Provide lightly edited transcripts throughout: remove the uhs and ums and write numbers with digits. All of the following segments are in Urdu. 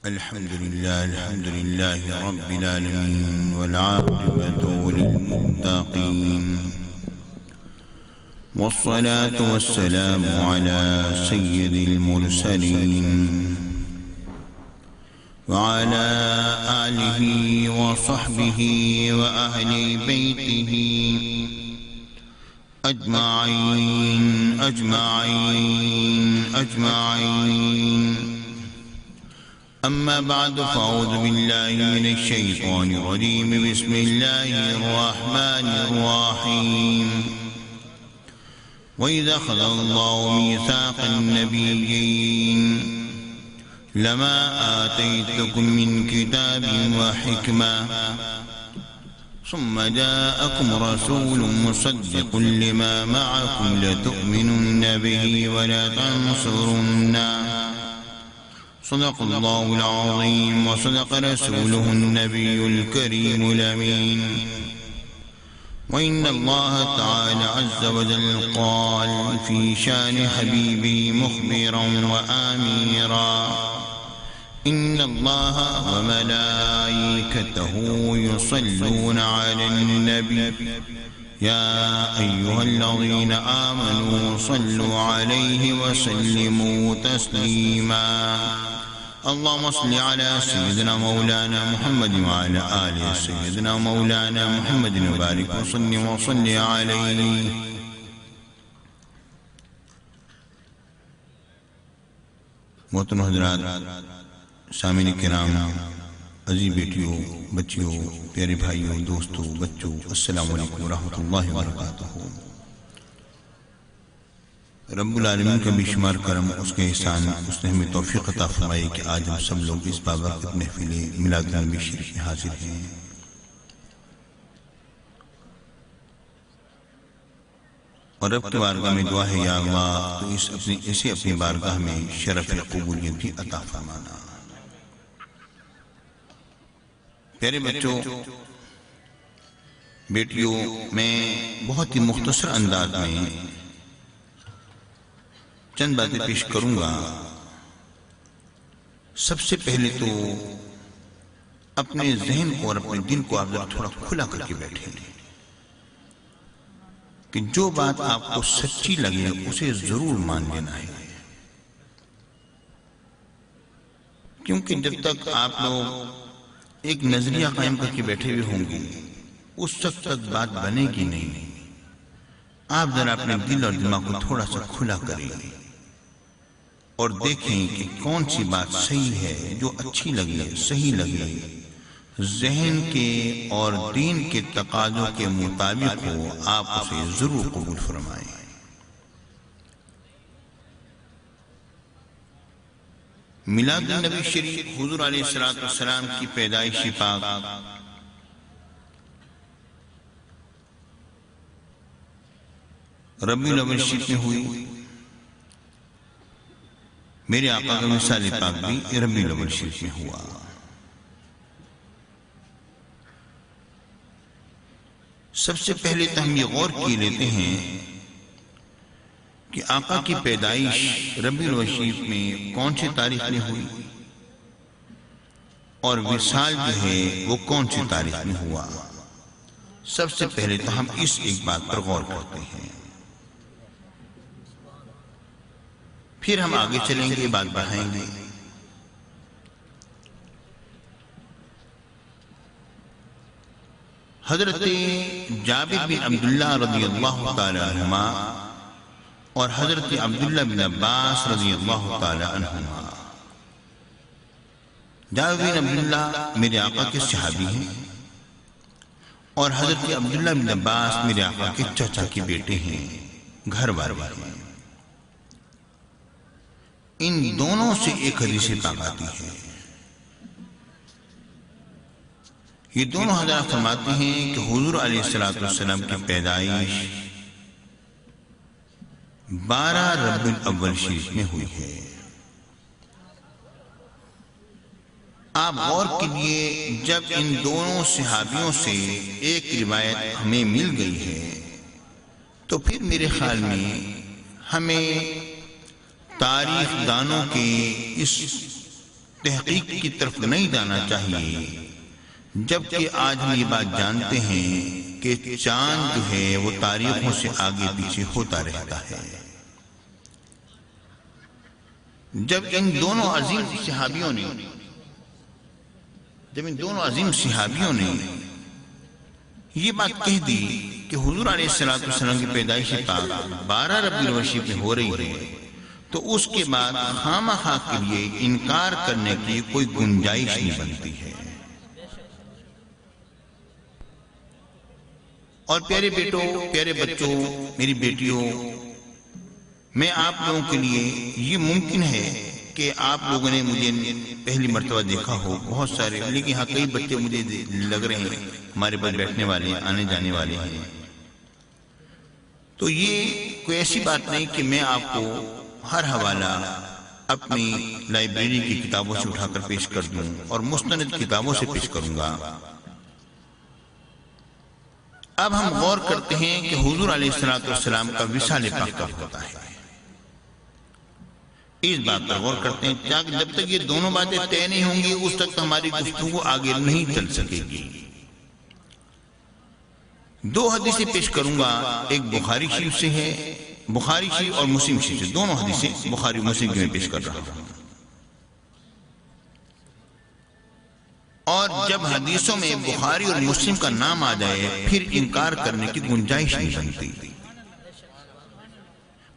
الحمد لله رب العالمين والعاقبة للمتقين والصلاة والسلام على سيد المرسلين وعلى آله وصحبه وأهل بيته أجمعين أما بعد فأعوذ بالله من الشيطان الرجيم بسم الله الرحمن الرحيم وإذا أخذ الله ميثاق النبيين لما آتيتكم من كتاب وحكمة ثم جاءكم رسول مصدق لما معكم لتؤمنن به ولتنصرنه صدق الله العظيم وصدق رسوله النبي الكريم الأمين وإن الله تعالى عز وجل قال في شان حبيبي مخبرا وآميرا إن الله وملائكته يصلون على النبي يا أيها الذين آمنوا صلوا عليه وسلموا تسليما اللهم صل على سيدنا مولانا محمد وعلى آل سيدنا مولانا محمد وبارك وصل عليه محترم حضرات سامعین کرام عزیز بیٹیوں بچیوں پیارے بھائیوں دوستوں بچوں السلام علیکم ورحمۃ اللہ وبرکاتہ رب العالمین کا بے شمار کرم اس کے احسان اس نے ہمیں توفیق عطا فرمائی کہ آج ہم سب لوگ اس بابرکت محفل میلاد النبی شریف میں حاضر ہیں اور رب کی بارگاہ میں دعا ہے یا اللہ تو اسے اپنی بارگاہ میں شرف قبولیت بھی عطا فرمانا پیارے بچوں بیٹیوں میں بہت ہی مختصر انداز میں چند باتیں پیش کروں گا سب سے پہلے تو اپنے ذہن کو اور اپنے دل کو آپ ذرا تھوڑا کھلا کر کے بیٹھیں کہ جو بات آپ کو سچی لگے اسے ضرور مان لینا ہے کیونکہ جب تک آپ لوگ ایک نظریہ قائم کر کے بیٹھے ہوئے ہوں گے اس وقت تک بات بنے گی نہیں آپ ذرا اپنے دل اور دماغ کو تھوڑا سا کھلا کریں اور دیکھیں کہ کون سی بات صحیح ہے جو اچھی لگے صحیح لگے ذہن کے اور دین کے تقاضوں کے مطابق ہو آپ اسے ضرور قبول فرمائیں میلاد النبی شریف حضور علیہ السلام کی پیدائش پاک ربیع الاول شریف میں ہوئی میرے آقا کا وصال پاک بھی ربیع الاول شریف میں ہوا سب سے پہلے تو ہم یہ غور کیے لیتے ہیں کہ آقا کی پیدائش ربیع الاول شریف میں کون سی تاریخ میں ہوئی اور وصال جو ہے وہ کون سی تاریخ میں ہوا سب سے پہلے تو ہم اس ایک بات پر غور کرتے ہیں پھر ہم آگے چلیں گے بات بڑھائیں گے حضرت جابر بن عبداللہ رضی اللہ تعالی عنہما اور حضرت عبداللہ بن عباس رضی اللہ تعالی عنہما جابر بن عبداللہ میرے آقا کے صحابی ہیں اور حضرت عبداللہ بن عباس میرے آقا کے چچا کے بیٹے ہیں گھر والے ہیں ان دونوں سے ایک حدیث پاک آتی ہے یہ دونوں حضرات فرماتے ہیں کہ حضور علیہ السلام کی پیدائش 12 ربیع الاول شریف میں ہوئی ہے آپ غور کیجئے جب ان دونوں صحابیوں سے ایک روایت ہمیں مل گئی ہے تو پھر میرے خیال میں ہمیں تاریخ دانوں کے اس تحقیق کی طرف نہیں جانا چاہیے، جبکہ آج ہم یہ بات جانتے ہیں کہ چاند جو ہے وہ تاریخوں سے آگے پیچھے ہوتا رہتا ہے۔ جب ان دونوں عظیم صحابیوں نے یہ بات کہہ دی کہ حضور علیہ السلام کی پیدائش پاک 12 ربیع الاول میں ہو رہی ہے، تو اس کے بعد خامخواہ کے لیے انکار کرنے کی کوئی گنجائش نہیں بنتی ہے۔ اور پیارے بیٹوں، پیارے بچوں، میری بیٹیوں، میں آپ لوگوں کے لیے یہ ممکن ہے کہ آپ لوگوں نے مجھے پہلی مرتبہ دیکھا ہو، بہت سارے، لیکن ہاں کئی بچے مجھے لگ رہے ہیں ہمارے پاس بیٹھنے والے، آنے جانے والے ہیں۔ تو یہ کوئی ایسی بات نہیں کہ میں آپ کو ہر حوالہ اپنی لائبریری کی کتابوں سے اٹھا کر پیش کر دوں اور مستند کتابوں سے پیش کروں گا۔ اب ہم غور کرتے ہیں کہ حضور علیہ السلام کا وصال پاک کب ہوتا ہے، اس بات پر غور کرتے ہیں۔ جب تک یہ دونوں باتیں طے نہیں ہوں گی اس تک ہماری گفتگو آگے نہیں چل سکے گی۔ دو حدیثیں پیش کروں گا، ایک بخاری شریف سے ہے، بخاری شریف اور مسلم شریف سے، دونوں حدیثیں بخاری مسلم کی میں پیش کر رہا ہوں۔ اور جب حدیثوں میں بخاری اور مسلم کا نام آ جائے پھر انکار کرنے کی گنجائش نہیں بنتی۔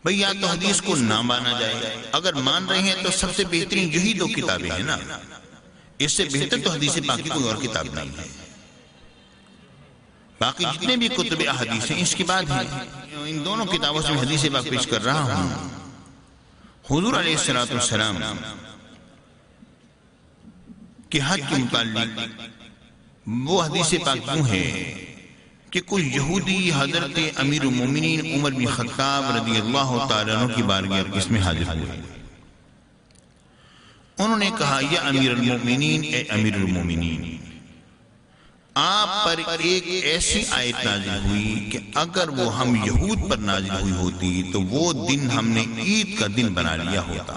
بھئی یا تو حدیث کو نہ مانا جائے، اگر مان رہے ہیں تو سب سے بہترین یہی دو کتابیں ہیں نا، اس سے بہتر تو حدیث پاک کی کوئی اور کتاب نہیں ہے۔ باقی جتنے بھی کتب احادیث ہیں اس کے بعد ہیں، ان دونوں کتابوں سے میں حدیث پاک پیش کر رہا ہوں۔ حضور علیہ السلام کہ حج کے متعلق وہ حدیث پاک کیوں ہے کہ کوئی یہودی حضرت امیر المومنین عمر بن خطاب رضی اللہ تعالیٰ عنہ کی بارگاہ میں حاضر ہوئے۔ انہوں نے کہا، یا امیر المومنین، اے امیر المومنین، آپ پر ایک ایسی آیت نازل ہوئی کہ اگر وہ ہم یہود پر نازل ہوئی ہوتی تو وہ دن ہم نے عید کا دن بنا لیا ہوتا۔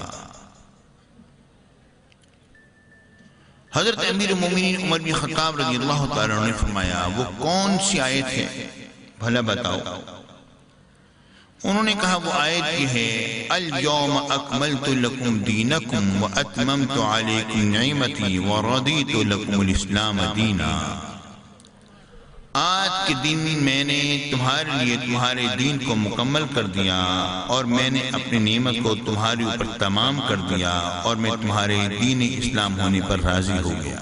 حضرت امیر المومنین عمر بن خطاب رضی اللہ تعالیٰ عنہ نے فرمایا، وہ کون سی آیت ہے بھلا بتاؤ؟ انہوں نے کہا وہ آیت یہ ہے، اليوم اکملت لکم دینکم واتممت علیکم نعمتی ورضیت لکم الاسلام دینا۔ آج کے دن میں نے تمہارے لیے تمہارے دین کو مکمل کر دیا اور میں نے اپنی نعمت کو تمہارے اوپر تمام کر دیا اور میں تمہارے دین اسلام ہونے پر راضی ہو گیا۔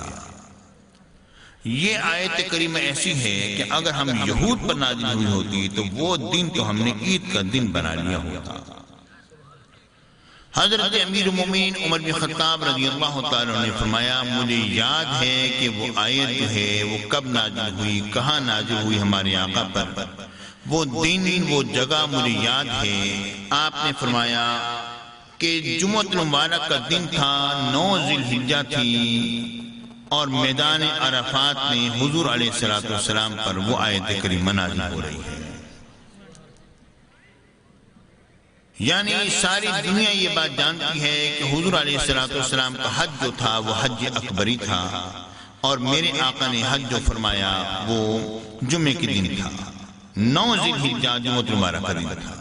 یہ آیت کریمہ ایسی ہے کہ اگر ہم یہود پر نازل ہوئی ہوتی تو وہ دن تو ہم نے عید کا دن بنا لیا ہوتا۔ حضرت امیر المومنین عمر بن خطاب رضی اللہ تعالیٰ نے فرمایا، مجھے یاد ہے کہ وہ آیت جو ہے وہ کب نازل ہوئی، کہاں نازل ہوئی ہمارے آقا پر، وہ دن وہ جگہ مجھے یاد ہے۔ آپ نے فرمایا کہ جمعۃ المبارک کا دن تھا، 9 ذی الحجہ تھی، اور میدان عرفات میں حضور علیہ السلام پر وہ آیت کریمہ نازل ہو رہی ہے۔ یعنی ساری دنیا یہ بات جانتی ہے کہ حضور علیہ السلام کا حج جو تھا وہ حج اکبری تھا، اور میرے آقا نے حج جو فرمایا وہ جمعے کے دن تھا، 9 ذی الحجہ جمعۃ المبارک کا دن تھا۔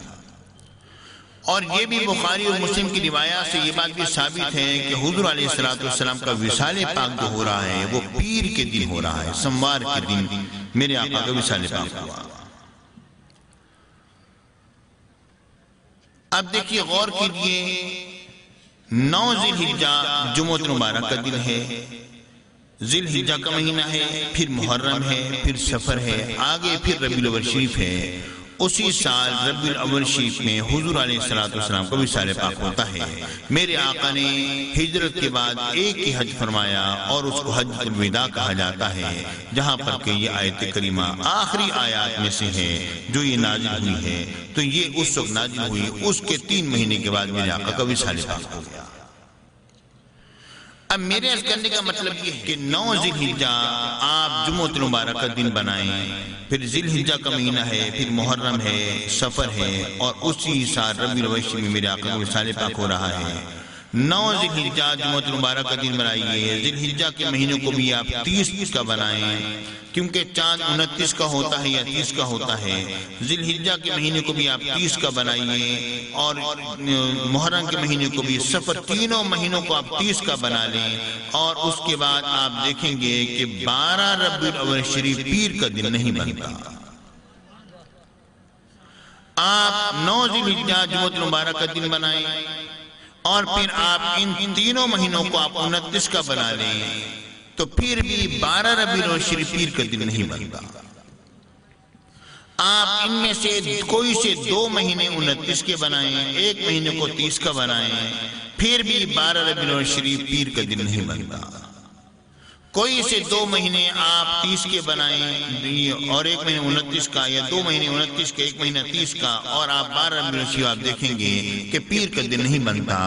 اور یہ بھی بخاری اور مسلم کی روایات سے یہ بات بھی ثابت ہے کہ حضور علیہ السلام کا وصال پاک جو ہو رہا ہے وہ پیر کے دن ہو رہا ہے، سموار کے دن میرے آقا کا وصال پاک ہوا۔ اب دیکھیے، غور کیجئے، 9 ذی الحجہ جمعۃ المبارک کا دن ہے، ذی الحجہ کا مہینہ ہے، پھر محرم ہے، پھر سفر ہے، آگے پھر ربیع الاول شریف ہے۔ اسی سال ربیع الاول شریف میں حضور علیہ السلام کا وصال پاک ہوتا ہے۔ میرے آقا نے ہجرت کے بعد ایک ہی حج فرمایا اور اس کو حجۃ الوداع کہا جاتا ہے، جہاں پر کہ یہ آیت کریمہ آخری آیات میں سے ہے جو یہ نازل ہوئی ہے۔ تو یہ اس وقت نازل ہوئی، اس کے 3 مہینے کے بعد میرے آقا کا وصال پاک ہو گیا۔ اب میرے عرض کرنے کا مطلب یہ ہے کہ 9 ذی الحجہ آپ جمعۃ المبارک کا دن بنائیں، پھر ذی الحجہ کا مہینہ ہے، پھر محرم ہے، سفر ہے، اور اسی سال ربیع الاول میں میرے آقا کا وصال پاک ہو رہا ہے۔ 9 ذی الحجہ جمعۃ المبارک کا دن بنائیے، ذی الحجہ کے مہینے کو بھی آپ 30 کا بنائیں، کیونکہ چاند 29 کا ہوتا ہے یا 30 کا ہوتا ہے۔ ذی الحجہ کے مہینے کو بھی آپ 30 کا بنائیے، اور محرم کے مہینے کو بھی، سفر، تینوں مہینوں کو آپ 30 کا بنا لیں۔ اور اس کے بعد آپ دیکھیں گے کہ 12 ربیع الاول شریف پیر کا دن نہیں بنتا۔ آپ 9 ذی الحجہ جمعۃ المبارک کا دن بنائیں، اور پھر آپ ان تینوں مہینوں کو آپ 29 کا بنا لیں، تو پھر بھی 12 ربیع الاول شریف پیر کا دن نہیں بنتا۔ آپ ان میں سے کوئی سے 2 مہینے 29 کے بنائیں، ایک مہینے کو 30 کا بنائیں، پھر بھی 12 ربیع الاول شریف پیر کا دن نہیں بنتا۔ کوئی سے 2 مہینے آپ 30 کے بنائیں اور ایک مہینے 29 کا، یا 2 مہینے 29 کے، ایک مہینہ 30 کا، اور آپ 12 ربیع الاول شریف آپ دیکھیں گے کہ پیر کا دن نہیں بنتا،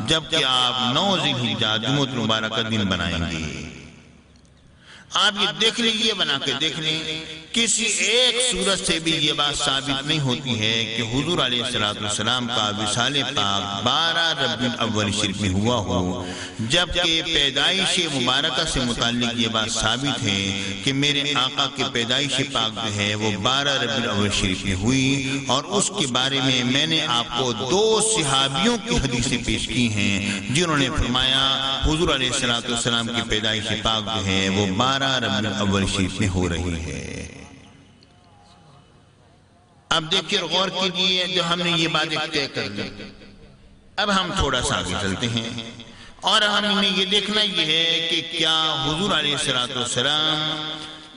جبکہ آپ 9 ذی الحجہ جمعۃ المبارک کا دن بنائیں گے۔ آپ یہ دیکھ لیجئے، بنا کے دیکھ لیں، کسی ایک صورت سے بھی یہ بات ثابت نہیں ہوتی ہے کہ حضور علیہ السلام کا وصال پاک 12 ربیع الاول شریف میں ہوا ہو، جبکہ پیدائش مبارکہ سے متعلق یہ بات ثابت ہے کہ میرے آقا کے پیدائش پاک جو ہے وہ 12 ربیع الاول شریف میں ہوئی، اور اس کے بارے میں میں نے آپ کو 2 صحابیوں کی حدیثیں پیش کی ہیں، جنہوں نے فرمایا حضور علیہ السلام کی پیدائش پاک جو ہے وہ 12 ربیع الاول شریف میں ہو رہی ہے۔ اب دیکھیے، غور کیجئے، جو ہم نے یہ باتیں طے کر لی، اب ہم تھوڑا سا آگے چلتے ہیں، اور ہم نے یہ دیکھنا یہ ہے کہ کیا حضور علیہ السلام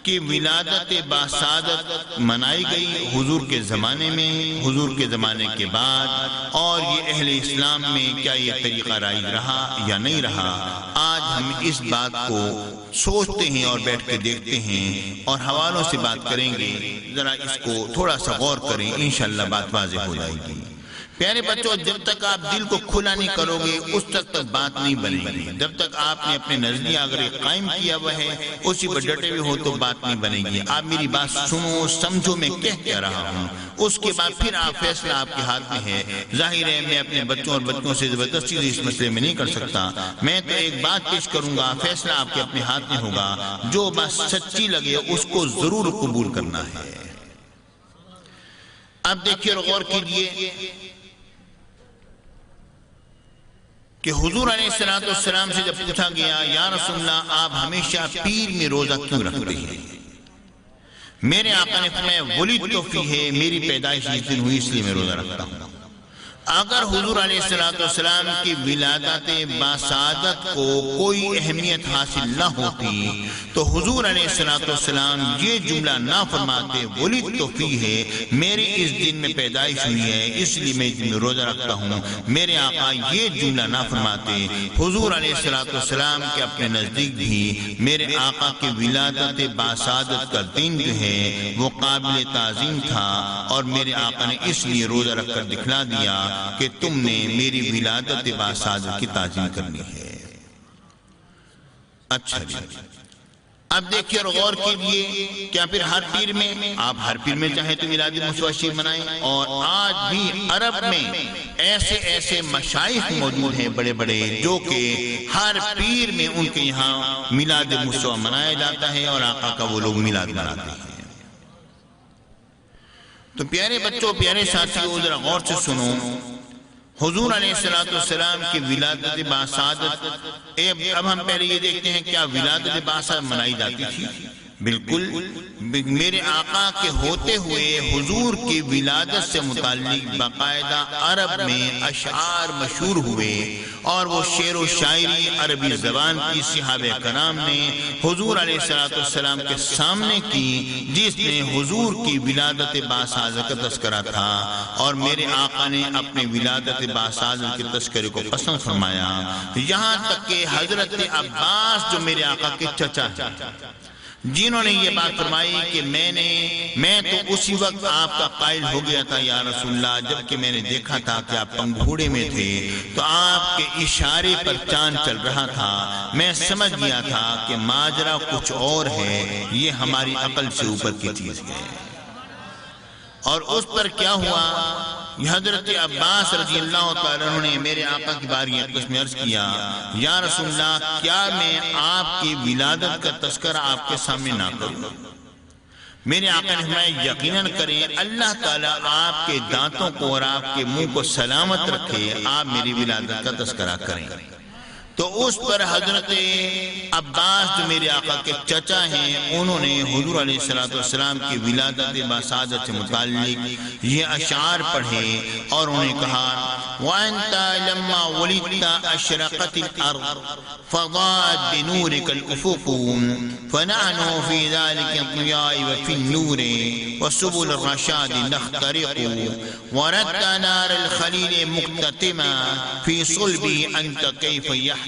کی ولادت باسعادت منائی گئی حضور کے زمانے میں، حضور کے زمانے کے بعد، اور یہ اہل اسلام میں کیا یہ طریقہ رائج رہا یا نہیں رہا؟ آج ہم اس بات کو سوچتے ہیں اور بیٹھ کے دیکھتے ہیں، اور حوالوں سے بات کریں گے۔ ذرا اس کو تھوڑا سا غور کریں، انشاءاللہ بات واضح ہو جائے گی۔ پیارے بچوں، جب تک آپ دل کو کھلا نہیں کرو گے اس تک بات نہیں بنے گی۔ جب تک آپ نے اپنے نظریہ اگر قائم کیا ہوا ہے، اسی پر ڈٹے ہوئے ہو، تو بات نہیں بنے گی۔ آپ میری بات سنو، سمجھو میں کہہ رہا ہوں، اس کے بعد پھر آپ فیصلہ آپ کے ہاتھ میں ہے۔ ظاہر ہے میں اپنے بچوں اور بچوں سے زبردستی اس مسئلے میں نہیں کر سکتا، میں تو ایک بات پیش کروں گا، فیصلہ آپ کے اپنے ہاتھ میں ہوگا۔ جو بات سچی لگے اس کو ضرور قبول کرنا ہے۔ اب دیکھیے اور غور کیجئے کہ حضور علیہ السلام سے جب پوچھا گیا، یا رسول اللہ آپ ہمیشہ پیر میں روزہ کیوں رکھتے ہیں؟ میرے آقا نے فرمایا ولدت فیہ، میری پیدائش اس دن ہوئی اس لیے میں روزہ رکھتا ہوں۔ اگر حضور علیہ السلام کی ولادت باسعادت کو کوئی اہمیت حاصل نہ ہوتی تو حضور علیہ السلام یہ جملہ نہ فرماتے ولدت فیہ، میری اس دن میں پیدائش ہوئی ہے اس لیے میں اس دن میں روزہ رکھتا ہوں۔ میرے آقا یہ جملہ نہ فرماتے۔ حضور علیہ السلام کے اپنے نزدیک بھی میرے آقا کی ولادت باسعادت کا دن جو ہے وہ قابل تعظیم تھا، اور میرے آقا نے اس لیے روزہ رکھ کر دکھلا دیا کہ تم نے میری ولادت باسعادت کی تعظیم کرنی ہے۔ اچھا جی، اب دیکھیے اور غور کیجئے، کیا پھر ہر پیر میں، آپ ہر پیر میں چاہیں تو میلاد مصطفیٰ شریف منائیں، اور آج بھی عرب میں ایسے مشائخ موجود ہیں بڑے بڑے جو کہ ہر پیر میں ان کے یہاں میلاد مصطفیٰ منایا جاتا ہے، اور آقا کا وہ لوگ میلاد مناتے ہیں۔ تو پیارے بچوں، پیارے ساتھیوں، ذرا غور سے سنو، حضور علیہ السلام کی ولادت باسعادت، اب ہم پہلے یہ دیکھتے ہیں کیا ولادت باسعادت منائی جاتی تھی؟ بالکل، میرے آقا کے ہوتے ہوئے حضور کی ولادت سے متعلق باقاعدہ عرب میں اشعار مشہور ہوئے، اور وہ شعر و شاعری عربی زبان کی صحابہ کرام نے حضور علیہ السلام کے سامنے کی، جس میں حضور کی ولادت باسعادت کا تذکرہ تھا، اور میرے آقا نے اپنے ولادت باسعادت کے تذکرے کو پسند فرمایا، یہاں تک کہ حضرت عباس جو میرے آقا کے چچا ہیں، جنہوں نے یہ بات فرمائی کہ میں تو اسی وقت آپ کا قائل ہو گیا تھا یا رسول اللہ، جبکہ میں نے دیکھا تھا کہ آپ پنگھوڑے میں تھے تو آپ کے اشارے پر چاند چل رہا تھا، میں سمجھ گیا تھا کہ ماجرا کچھ اور ہے، یہ ہماری عقل سے اوپر کی چیز ہے۔ اور اس پر کیا ہوا یہ حضرت عباس رضی اللہ تعالیٰ عنہ نے میرے آقا کی بارگاہ اقدس میں عرض کیا، یا رسول اللہ کیا میں آپ کی ولادت کا تذکرہ آپ کے سامنے نہ کروں؟ میرے آقا نے فرمایا یقیناً کریں، اللہ تعالیٰ آپ کے دانتوں کو اور آپ کے منہ کو سلامت رکھے، آپ میری ولادت کا تذکرہ کریں۔ تو اس پر حضرت عباس جو میرے آقا کے چچا ہیں، انہوں نے حضور علیہ السلام کی ولادت باسعادت سے متعلق یہ اشعار پڑھے اور انہوں نے کہا وَأَنْتَ لَمَّا وُلِدْتَ أَشْرَقَتِ الْأَرْضُ فَضَاءَتْ بِنُورِكَ الْأُفُقُ فَنَحْنُ فِي ذَلِكَ الضِّيَاءِ وَفِي النُّورِ وَسُبُلِ الرَّشَادِ نَخْتَرِقُ وَرَدْتَ نَارَ الْخَلِيلِ مُقْتَتِمًا فِي صُلْبِهِ أَنْتَ كَيْفَ يَحْتَرِقُ،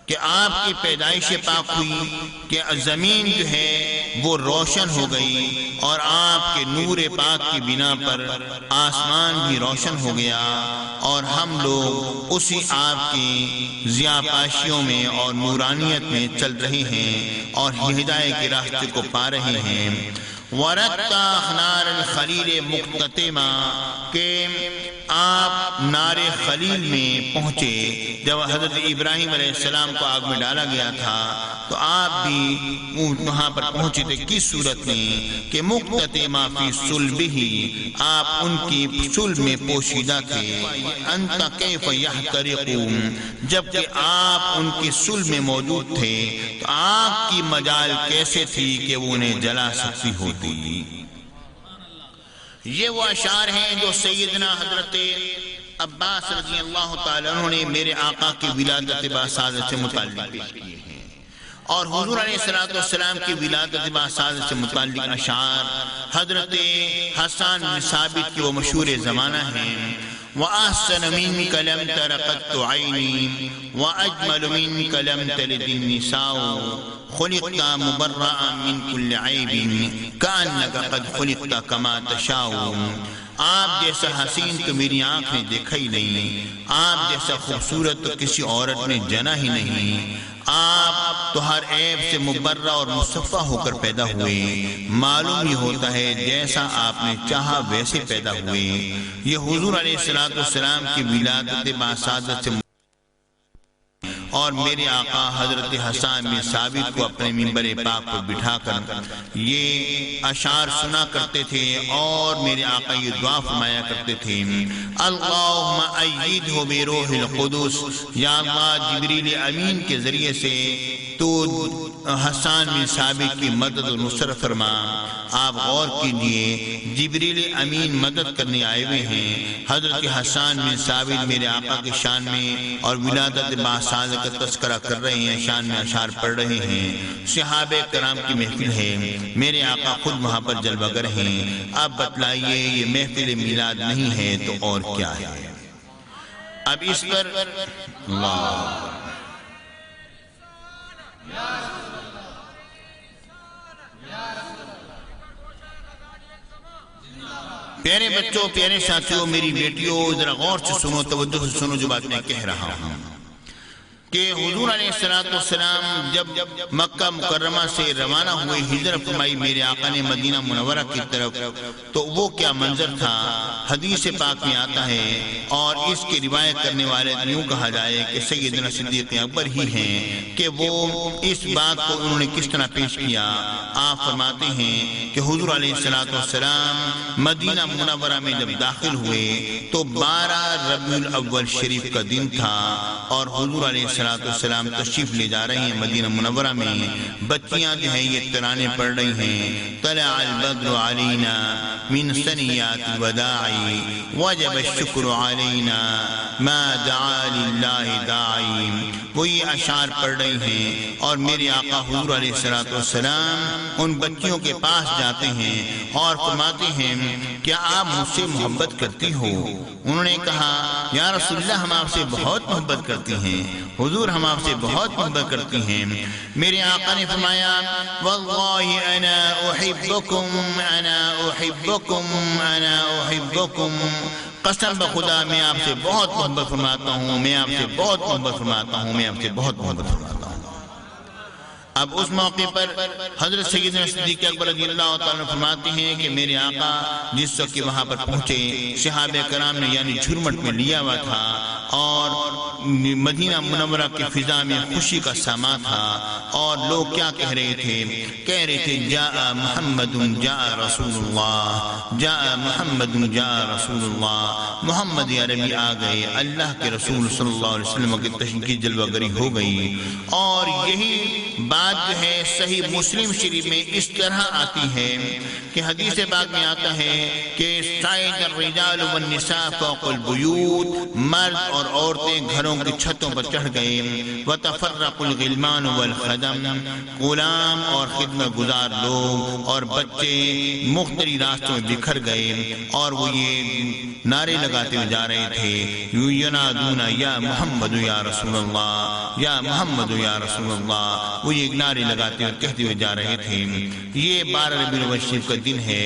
کہ آپ کی پیدائش پاک ہوئی کہ زمین جو ہے وہ روشن ہو گئی اور آپ کے نور پاک کی بنا پر آسمان بھی روشن ہو گیا، اور ہم لوگ اسی آپ کی ضیاء پاشیوں میں اور نورانیت میں چل رہے ہیں اور ہدایت کے راستے کو پا رہے ہیں۔ وَرَدْتَ نَارَ الْخَلِيلِ مُقْتَتِمًا، کہ آپ نار خلیل میں پہنچے جب حضرت ابراہیم علیہ السلام کو آگ میں ڈالا گیا تھا، تو آپ بھی وہاں پر پہنچے تھے کس صورت میں کہ مقتتما فی صلبہ، آپ ان کی صلب میں پوشیدہ تھے۔ انت کیف یحترق، جبکہ آپ ان کی صلب میں موجود تھے تو آگ کی مجال کیسے تھی کہ وہ انہیں جلا سکتی ہوتی۔ یہ وہ اشعار ہیں جو سیدنا حضرت عباس رضی اللہ تعالیٰ عنہ نے میرے آقا کی ولادت باسعادت سے متعلق پیش کیے ہیں، اور حضور علیہ السلام کی ولادت باسعادت سے متعلق اشعار حضرت حسان بن ثابت کی وہ مشہور زمانہ ہیں۔ وَأَحْسَنَ مِنْكَ لَمْ تَرَ قَطُّ عَيْنِي وَأَجْمَلُ مِنْكَ لَمْ تَلِدِ النِّسَاءُ خُلِقْتَ مُبَرَّأً مِنْ كُلِّ عَيْبٍ كَأَنَّكَ قَدْ خُلِقْتَ كَمَا تَشَاءُ، آپ جیسا حسین تو میری آنکھ نے دیکھا ہی نہیں، آپ جیسا خوبصورت تو کسی عورت نے جنا ہی نہیں، آپ تو ہر عیب سے مبرہ اور مصفہ ہو کر پیدا ہوئے، معلوم یہ ہوتا ہے جیسا آپ نے چاہا ویسے پیدا ہوئے۔ یہ حضور علیہ السلام کی ولادت باسعادت سے اور میرے آقا حضرت حسان بن ثابت کو اپنے منبر پاک پر بٹھا کر یہ اشعار سنا کرتے تھے، اور میرے آقا یہ دعا فرمایا کرتے تھے اللہم ایدہ بروح القدس، یا اللہ جبریل امین کے ذریعے سے تو حسان بن ثابت کی مدد و نصرت فرما۔ آپ غور کیجئے، جبریل امین مدد کرنے آئے ہوئے ہیں، حضرت حسان بن ثابت میرے آقا کی شان میں اور ولادت باسعادت کا تذکرہ کر رہے ہیں، شان میں اشعار پڑھ رہے ہیں، صحابہ کرام کی محفل ہے، میرے آقا خود وہاں پر جلوہ گر ہیں۔ اب بتلائیے یہ محفل میلاد نہیں ہے تو اور کیا ہے؟ اب اس پر اللہ پیارے بچوں، پیارے ساتھیوں، میری بیٹیوں، ذرا غور سے سنو، توجہ سے سنو جو بات میں کہہ رہا ہوں کہ حضور علیہ السلام جب مکہ مکرمہ سے روانہ ہوئے، ہجرت فرمائی میرے آقا نے مدینہ منورہ کی طرف، تو وہ کیا منظر تھا حدیث پاک میں آتا ہے، اور اس کی روایت کرنے والے یوں کہا جائے کہ سیدنا صدیق اکبر ہی ہیں کہ وہ اس بات کو انہوں نے کس طرح پیش کیا۔ آپ فرماتے ہیں کہ حضور علیہ السلام مدینہ منورہ میں جب داخل ہوئے تو 12 ربیع الاول شریف کا دن تھا، اور حضور علیہ السلام تشریف لے جا رہے ہیں مدینہ منورہ میں۔ بچیاں جو ہیں یہ ترانے پڑھ رہی ہیں، طلع البدر علینا من ثنیات الوداع وجب الشکر علینا ما دعا للہ داعی، وہ یہ اشعار پڑھ رہی ہیں، اور میرے آقا حضور علیہ السلام ان بچیوں کے پاس جاتے ہیں اور فرماتے ہیں کیا آپ مجھ سے محبت کرتی ہو؟ انہوں نے کہا یا رسول اللہ ہم آپ سے بہت محبت کرتی ہیں، حضور ہم آپ سے بہت محبت کرتی ہیں۔ میرے آقا نے فرمایا واللہ انا احبکم انا احبکم انا احبکم، قسم بخدا میں آپ سے بہت محبت فرماتا ہوں، میں آپ سے بہت محبت فرماتا ہوں، میں آپ سے بہت محبت فرماتا ہوں۔ اب اس موقع پر حضرت سیدنا صدیق اکبر رضی اللہ تعالیٰ فرماتے ہیں کہ میرے آقا جس وقت وہاں پر پہنچے، صحابہ کرام نے یعنی جھرمٹ میں لیا ہوا تھا اور مدینہ منورہ کی فضا میں خوشی کا سما تھا، اور لوگ کیا کہہ رہے تھے جاء محمد جاء رسول اللہ، جاء محمد جاء رسول اللہ، محمد عربی آ گئے، اللہ کے رسول صلی اللہ علیہ وسلم کی تشریف جلوہ گری ہو گئی۔ اور یہی بات جو ہے صحیح مسلم شریف میں اس طرح آتی ہے کہ حدیث پاک میں آتا ہے کہ صعد الرجال والنساء فوق البیوت، مرد اور عورتیں گھروں کی چھتوں پر چڑھ گئے، وتفرق الغلمان والخدم، غلام اور خدمت گزار لوگ اور بچے مختلف راستوں میں بکھر گئے، اور وہ یہ نعرے لگاتے ہوئے جا رہے تھے، ینادون یا محمد یا رسول اللہ، یا محمد یا رسول اللہ، وہ یہ نعرے لگاتے ہوئے کہتے ہوئے جا رہے تھے۔ یہ 12 ربیع الاول شریف کا دن ہے۔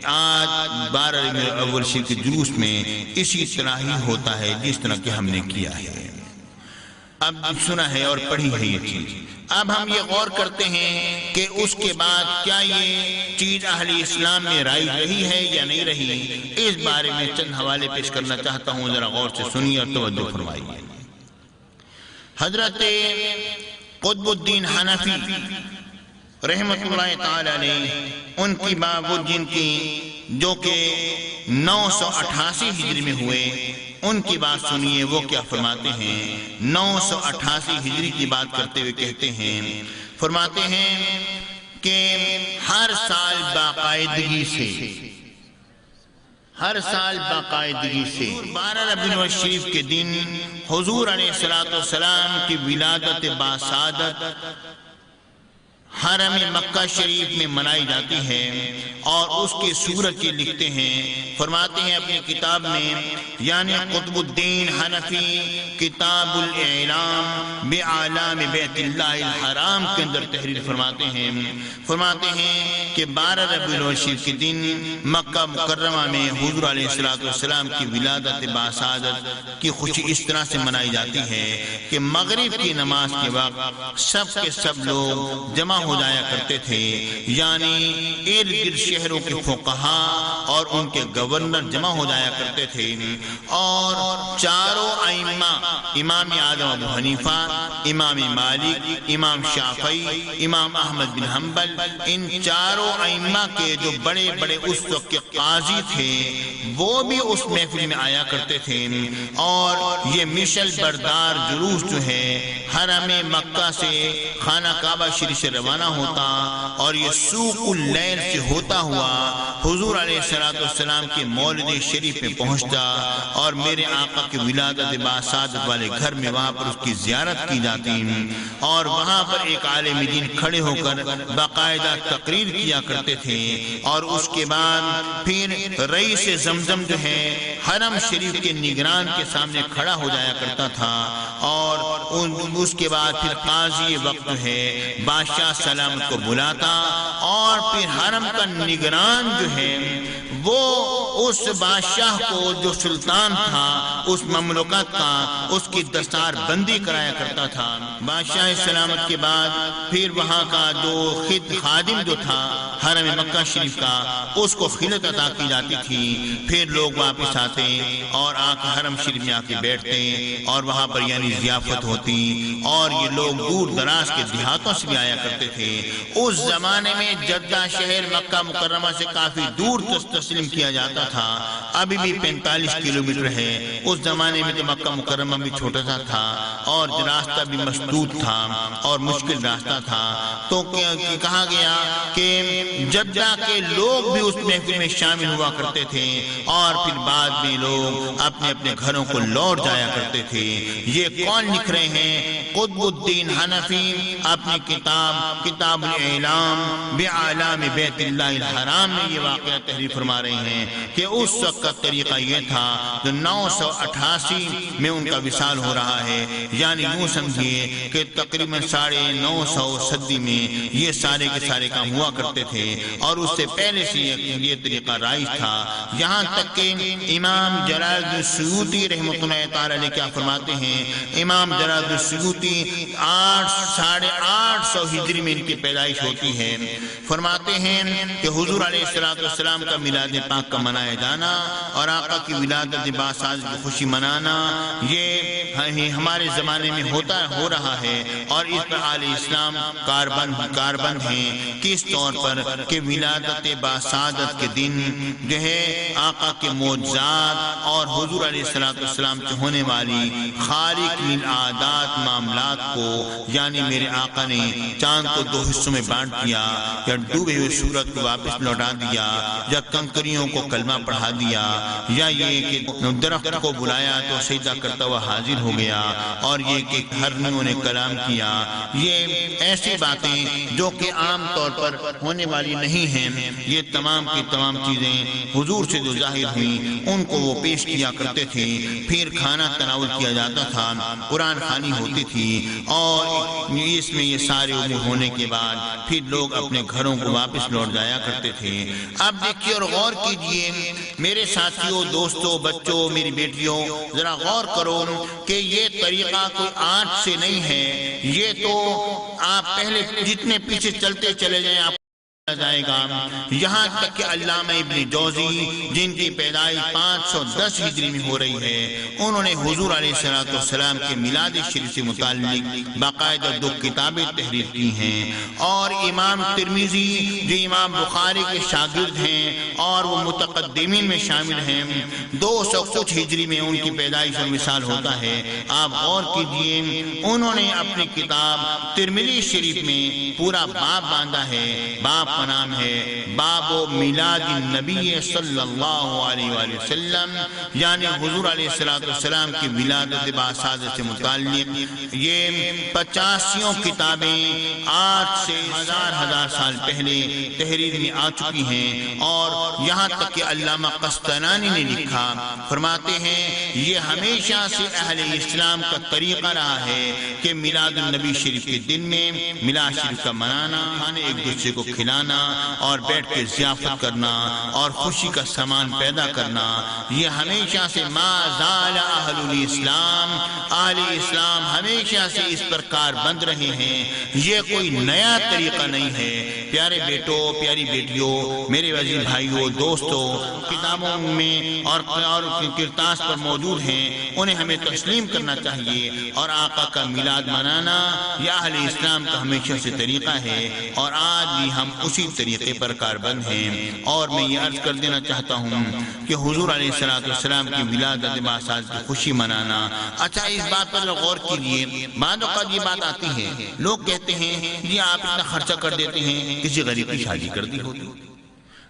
آج 12 ربیع الاول شریف کے جلوس میں اسی طرح ہی ہوتا ہے جس طرح کہ ہم نے کیا ہے، اب سنا ہے اور پڑھی ہے یہ چیز۔ اب ہم یہ غور کرتے ہیں کہ اس کے بعد کیا یہ چیز اہل اسلام میں رائج رہی ہے یا نہیں رہی، اس بارے میں چند حوالے پیش کرنا چاہتا ہوں، ذرا غور سے سنیے اور توجہ فرمائیے۔ حضرت قطب الدین حنفی رحمۃ اللہ تعالی علیہ، ان کی بابود جن کی جو کہ 988 ہجری میں ہوئے، ان کی بات سنیے وہ کیا فرماتے ہیں۔ 988 ہجری کی بات کرتے ہوئے کہتے ہیں، فرماتے ہیں کہ ہر سال باقاعدگی سے 12 ربیع الاول شریف کے دن حضور علیہ السلام کی ولادت باسعادت حرم مکہ شریف میں منائی جاتی ہے، اور اس کی صورت یہ لکھتے ہیں، فرماتے ہیں اپنی کتاب میں، یعنی قطب الدین حنفی کتاب الاعلام بعالم بیت اللہ الحرام کے اندر تحریر فرماتے ہیں کہ 12 ربیع الاول شریف کے دن مکہ مکرمہ میں حضور علیہ السلام کی ولادت باسعادت کی خوشی اس طرح سے منائی جاتی ہے کہ مغرب کی نماز کے وقت سب کے سب لوگ جمع ہو جایا کرتے تھے، یعنی ارد گرد شہروں کے فقہاء اور ان کے گورنر جمع ہو جایا کرتے تھے، اور چاروں ائمہ، امام اعظم ابو حنیفہ، امام مالک، امام شافعی، امام احمد بن حنبل، ان چاروں ائمہ کے جو بڑے بڑے اس وقت کے قاضی تھے وہ بھی اس محفل میں آیا کرتے تھے، اور یہ مشل بردار جلوس جو ہے حرم مکہ سے خانہ کعبہ شریف سے روانہ ہوتا، اور یہ سوق اللیل سے ہوتا ہوا حضور علیہ السلام کے مولد شریف میں پہنچتا، اور میرے آقا کی ولادت باسعادت والے گھر میں وہاں پر اس کی زیارت کی جاتی، اور وہاں پر ایک عالم دین کھڑے ہو کر باقاعدہ تقریر کیا کرتے تھے، اور اس کے بعد پھر رئیس زمزم جو ہے حرم شریف کے نگران کے سامنے کھڑا ہو جایا کرتا تھا، اور اس کے بعد پھر قاضی وقت ہے بادشاہ سلامت کو بلاتا، اور پھر حرم کا نگران جو ہے وہ اس بادشاہ کو جو سلطان تھا اس مملکت کا اس کی دستار بندی کرایا کرتا تھا۔ بادشاہ سلامت کے بعد پھر وہاں کا جو خادم جو تھا حرم مکہ شریف کا اس کو خلعت عطا کی جاتی تھی، پھر لوگ واپس آتے اور آ کے حرم شریف میں آ کے بیٹھتے، اور وہاں پر یعنی ضیافت ہوتی، اور یہ لوگ دور دراز کے دیہاتوں سے بھی آیا کرتے تھے۔ اس زمانے میں جدہ شہر مکہ مکرمہ سے کافی دور تسلیم کیا جاتا تھا، ابھی بھی 45 کلومیٹر ہے۔ اس زمانے میں تو مکہ مکرمہ بھی چھوٹا سا تھا اور راستہ بھی مسدود تھا اور مشکل راستہ تھا، تو کہا گیا کہ جدہ کے لوگ بھی اس محفل میں شامل ہوا کرتے تھے، اور پھر بعد میں لوگ اپنے اپنے گھروں کو لوٹ جایا کرتے تھے۔ یہ کون لکھ رہے ہیں؟ قطب الدین حنفی اپنی کتاب الاعلام بعالم بیت اللہ الحرام میں یہ واقعہ تحریر فرما رہے ہیں کہ اس وقت کا طریقہ یہ تھا جو 988 میں ان کا وصال ہو رہا ہے، یعنی یوں سمجھیے کہ تقریباً 950 صدی میں یہ سارے کے سارے کام ہوا کرتے تھے۔ تھے اور اس سے پہلے سے یہ طریقہ رائج تھا، یہاں تک کہ امام جلال الدین سیوطی رحمۃ اللہ تعالی علیہ کیا فرماتے ہیں، امام جلال الدین سیوطی 850 ہجری میں ان کی پیدائش ہوتی ہے، فرماتے ہیں کہ حضور علیہ السلام کا میلاد پاک کا منایا جانا اور آقا کی ولادت باساز کی خوشی منانا یہ ہمارے زمانے میں ہو رہا ہے، اور اس پر اہل اسلام کاربند ہیں، کس طور پر کہ ولادت باسعادت کے دن جو ہے آقا کے معجزات اور حضور علیہ السلام سے ہونے والی خارق للعادات معاملات کو، یعنی میرے آقا نے چاند کو 2 حصوں میں بانٹ دیا، یا ڈوبے ہوئے سورج کو واپس لوٹا دیا، یا کنکریوں کو کلمہ پڑھا دیا، یا یہ کہ درخت کو بلایا تو سجدہ کرتا ہوا حاضر ہو گیا، اور یہ کہ ہرنیوں نے کلام کیا، یہ ایسی باتیں جو کہ عام طور پر ہونے والی نہیں ہیں، یہ تمام کی تمام چیزیں حضور سے جو ظاہر ہوئیں ان کو وہ پیش کیا کرتے تھے۔ پھر کھانا تناول کیا جاتا تھا، قرآن خوانی ہوتی تھی، اور اس میں یہ سارے امور ہونے کے بعد پھر لوگ اپنے گھروں کو واپس لوٹ جایا کرتے تھے۔ اب دیکھیے اور غور کیجئے میرے ساتھیوں، دوستوں، بچوں، میری بیٹیوں، ذرا غور کرو کہ یہ طریقہ کوئی آج سے نہیں ہے، یہ تو آپ پہلے جتنے پیچھے چلتے چلے جائیں آپ جائے گا، یہاں تک کہ علامہ ابن جوزی جن کی پیدائش 510 ہجری میں ہو رہی ہے، انہوں نے حضور علیہ السلام کے میلاد شریف سے متعلق باقاعدہ 2 کتابیں تحریر کی ہیں، اور امام ترمذی جو امام بخاری کے شاگرد ہیں اور وہ متقدمین میں شامل ہیں، 200 کچھ ہجری میں ان کی پیدائش اور مثال ہوتا ہے۔ آپ غور کیجئے، انہوں نے اپنی کتاب ترمذی شریف میں پورا باب باندھا ہے، باب کا نام ہے باب میلاد النبی صلی اللہ علیہ وآلہ وسلم، یعنی حضور علیہ السلام کی ولادت باسعادت سے متعلق یہ 85 کتابیں 8 سے 1000 سال پہلے تحریر میں آ چکی ہیں، اور یہاں تک کہ علامہ قسطلانی نے لکھا، فرماتے ہیں یہ ہمیشہ سے اہل اسلام کا طریقہ رہا ہے کہ میلاد النبی شریف کے دن میں میلاد شریف کا منانا، کھانے ایک دوسرے کو کھلانا اور بیٹھ کے ضیافت کرنا اور خوشی کا سامان پیدا کرنا، یہ ہمیشہ سے ما زال اہل الاسلام، اہل اسلام ہمیشہ سے اس پر کاربند رہے ہیں، یہ کوئی نیا طریقہ نہیں ہے۔ پیارے بیٹوں، پیاری بیٹیوں، میرے عزیز بھائیوں، دوستوں، کتابوں میں اور کرتاس پر موجود ہیں، انہیں ہمیں تسلیم کرنا چاہیے، اور آقا کا میلاد منانا یہ اہل اسلام کا ہمیشہ سے طریقہ ہے، اور آج بھی ہم اسی طریقے پر کاربند ہیں۔ اور میں یہ عرض کر دینا چاہتا ہوں کہ حضور علیہ السلام کی ولادت باسعادت کی خوشی منانا، اچھا اس بات پر غور کیجئے، بعض اوقات یہ بات آتی ہے، لوگ کہتے ہیں یہ آپ اتنا خرچہ کر دیتے ہیں، کسی غریب کی شادی کر دی ہوتی،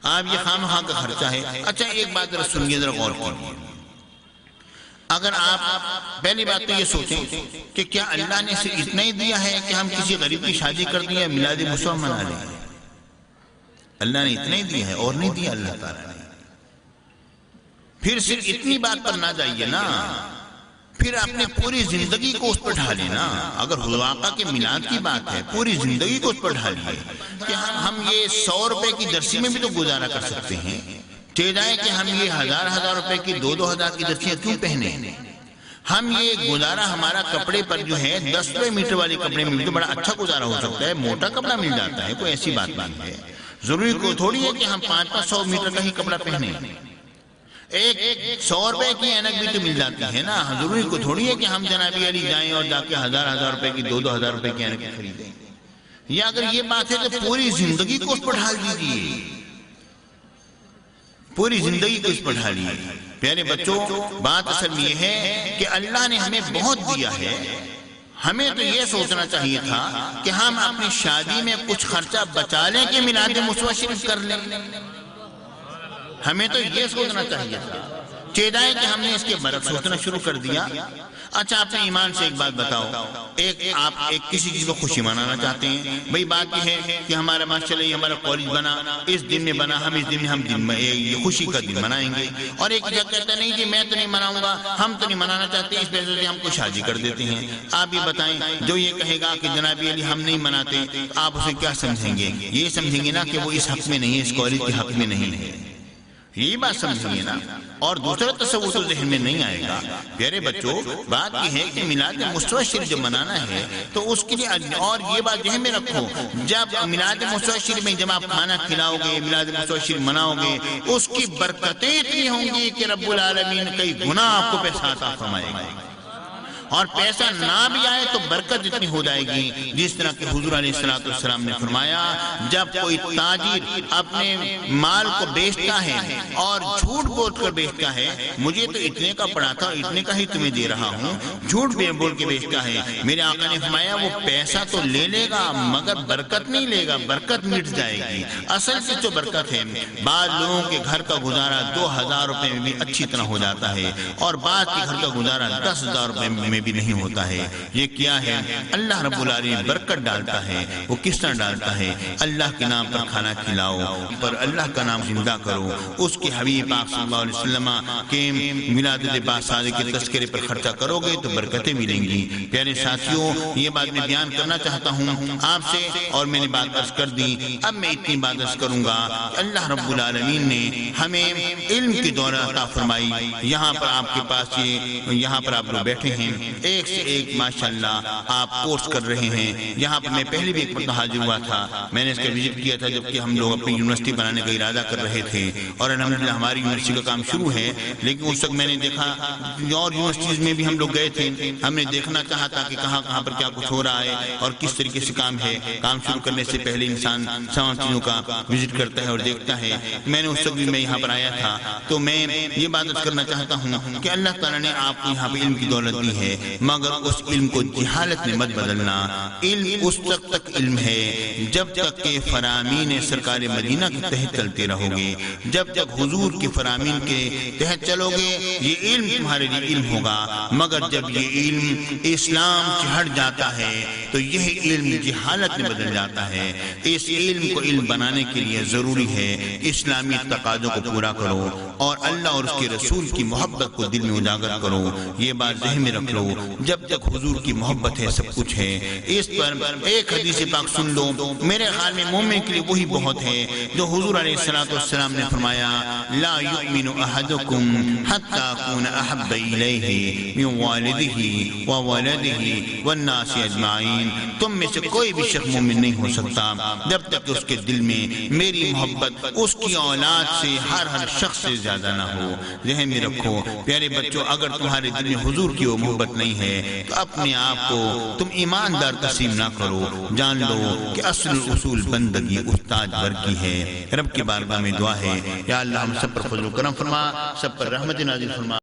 آپ یہ خام خواہ کا خرچہ ہے۔ اچھا ایک بات ذرا سنیے، ذرا غور کیجئے، اگر آپ پہلی بات تو یہ سوچیں کہ کیا اللہ نے صرف اتنا ہی دیا ہے کہ ہم کسی غریب کی شادی کر دیں یا میلاد مصطفیٰ منا لیں؟ اللہ نے اتنا ہی دیا ہے اور نہیں دیا اللہ تعالیٰ نے؟ پھر صرف اتنی بات پر نہ جائیے نا، پھر اپنے پوری زندگی کو اس پر ڈھالیں نا۔ اگر حضور آقا کے میلاد کی بات ہے، پوری زندگی کو اس پر ڈھالیے کہ ہم یہ 100 روپے کی جرسی میں بھی تو گزارا کر سکتے ہیں، جائے کہ ہم یہ 1000 روپے کی 2,000 کی جرسیاں کیوں پہنے؟ ہم یہ گزارا ہمارا کپڑے پر جو ہے 10 روپے میٹر والے کپڑے میں تو بڑا اچھا گزارا ہو سکتا ہے، موٹا کپڑا مل جاتا ہے، کوئی ایسی بات نہیں ہے۔ ضروری کو تھوڑی ہے کہ ہم 500 میٹر کا ہی کپڑا پہنے، ایک 100 روپے کی اینک بھی تو مل جاتی ہے نا۔ ضروری کو تھوڑی ہے کہ ہم جناب علی جائیں اور جا کے 1000 روپے کی 2,000 روپے کی اینک خریدیں۔ یا اگر یہ بات ہے تو پوری زندگی کو اس پر ڈھال دیجیے، پوری زندگی کو اس پر ڈھالیے۔ پیارے بچوں، بات اصل میں یہ ہے کہ اللہ نے ہمیں بہت دیا ہے، ہمیں تو یہ سوچنا چاہیے تھا کہ ہم اپنی شادی میں کچھ خرچہ بچا لیں کہ میلاد مصطفیٰ شریف کر لیں، ہمیں تو یہ سوچنا چاہیے تھا۔ چیدائے کہ ہم نے اس کے برعکس سوچنا شروع کر دیا۔ اچھا اپنے ایمان سے ایک بات بتاؤ، آپ کسی چیز کو خوشی منانا چاہتے ہیں، بھئی بات یہ ہے کہ ہمارا ماشاءاللہ یہ ہمارا کالج بنا، اس دن میں بنا، ہم اس دن میں ہم یہ خوشی کا دن منائیں گے، اور ایک جگہ کہتا نہیں جی میں تو نہیں مناؤں گا، ہم تو نہیں منانا چاہتے، اس وجہ سے ہم کو شادی کر دیتے ہیں۔ آپ یہ بتائیں جو یہ کہے گا کہ جناب علی ہم نہیں مناتے، آپ اسے کیا سمجھیں گے؟ یہ سمجھیں گے نا کہ وہ اس حق میں نہیں ہے، اس کالج کے حق میں نہیں ہے، یہی بات سمجھیں گے نا، اور دوسرا تصور تو ذہن میں نہیں آئے گا۔ پیارے بچوں، بات یہ ہے کہ میلاد مصطفیٰ شریف جو منانا ہے تو اس کے لیے، اور یہ بات ذہن میں رکھو، جب میلاد مصطفیٰ شریف میں جب آپ کھانا کھلاؤ گے، میلاد مصطفیٰ شریف مناؤ گے، اس کی برکتیں اتنی ہوں گی کہ رب العالمین کئی گنا آپ کو پیسہ عطا فرمائے گا، اور پیسہ نہ بھی آئے تو برکت اتنی ہو جائے گی، جس طرح کہ حضور علیہ السلام نے فرمایا جب کوئی تاجر اپنے مال کو بیچتا ہے اور جھوٹ بول کر بیچتا ہے، مجھے تو اتنے کا پڑا تھا، اتنے کا ہی تمہیں دے رہا ہوں، جھوٹ بول کے بیچتا ہے، میرے آقا نے فرمایا وہ پیسہ تو لے لے گا مگر برکت نہیں لے گا، برکت مٹ جائے گی۔ اصل سے جو برکت ہے، بعض لوگوں کے گھر کا گزارا 2000 روپے میں بھی اچھی طرح ہو جاتا ہے، اور بعض کے گھر کا گزارا 10,000 روپے میں بھی نہیں ہوتا ہے۔ یہ کیا ہے؟ اللہ رب العالمین برکت ڈالتا ہے۔ وہ کس طرح ڈالتا ہے؟ اللہ کے نام پر کھانا کھلاؤ، پر اللہ کا نام زندہ کرو، اس کے حبیب پاک صلی اللہ علیہ وسلم کے میلاد باصادق کے تذکرے پر خرچہ کرو گے تو برکتیں ملیں گی۔ پیارے ساتھیوں، یہ بات میں بیان کرنا چاہتا ہوں آپ سے، اور میں نے بات عرض کر دی، اب میں اتنی بات عرض کروں گا کہ اللہ رب العالمین نے ہمیں علم کی دولت عطا فرمائی۔ یہاں پر آپ کے پاس یہاں پر آپ لوگ بیٹھے ہیں، ایک سے ایک ماشاءاللہ آپ کورس کر رہے ہیں۔ یہاں پر میں پہلے بھی ایک مرتبہ حاضر ہوا تھا، میں نے اس کا وزٹ کیا تھا جبکہ ہم لوگ اپنی یونیورسٹی بنانے کا ارادہ کر رہے تھے، اور الحمدللہ ہماری یونیورسٹی کا کام شروع ہے، لیکن اس وقت میں نے دیکھا اور یونیورسٹیز میں بھی ہم لوگ گئے تھے، ہم نے دیکھنا چاہا تھا کہ کہاں کہاں پر کیا کچھ ہو رہا ہے اور کس طریقے سے کام ہے۔ کام شروع کرنے سے پہلے انسان تمام چیزوں کا وزٹ کرتا ہے اور دیکھتا ہے۔ میں نے اس وقت بھی میں یہاں پر آیا تھا، تو میں یہ بات کرنا چاہتا ہوں کہ اللہ تعالیٰ نے آپ کو یہاں پہ علم کی دولت دی ہے، مگر اس علم کو جہالت میں مت بدلنا۔ علم اس وقت تک علم ہے جب تک کہ فرامین سرکار مدینہ کے تحت چلتے رہو گے، جب تک حضور کے فرامین کے تحت چلو گے یہ علم تمہارے لیے علم ہوگا، مگر جب یہ علم اسلام سے ہٹ جاتا ہے تو یہ علم جہالت میں بدل جاتا ہے۔ اس علم کو علم بنانے کے لیے ضروری ہے اسلامی تقاضوں کو پورا کرو اور اللہ اور اس کے رسول کی محبت کو دل میں اجاگر کرو۔ یہ بات ذہن میں رکھ لو، جب تک حضور کی محبت ہے سب کچھ ہے۔ اس پر ایک حدیث پاک سن لو، میرے خیال میں مومن کے لیے وہی بہت ہے جو حضور علیہ السلام نے فرمایا لا یؤمن احدکم حتی اکون احب الیہ من والدہ وولدہ والناس اجمعین۔ تم میں سے کوئی بھی شخص مومن نہیں ہو سکتا جب تک کہ اس کے دل میں میری محبت اس کی اولاد سے ہر شخص سے زیادہ نہ ہو۔ ذہن میں رکھو پیارے بچوں، اگر تمہارے دل میں حضور کی وہ محبت نہیں ہے تو اپنے آپ کو تم ایماندار تسلیم نہ کرو۔ جان لو کہ اصل اصول بندگی استاد ور کی ہے۔ رب کی بارگاہ میں دعا ہے، یا اللہ ہم سب پر فضل و کرم فرما، سب پر رحمت نازل فرما۔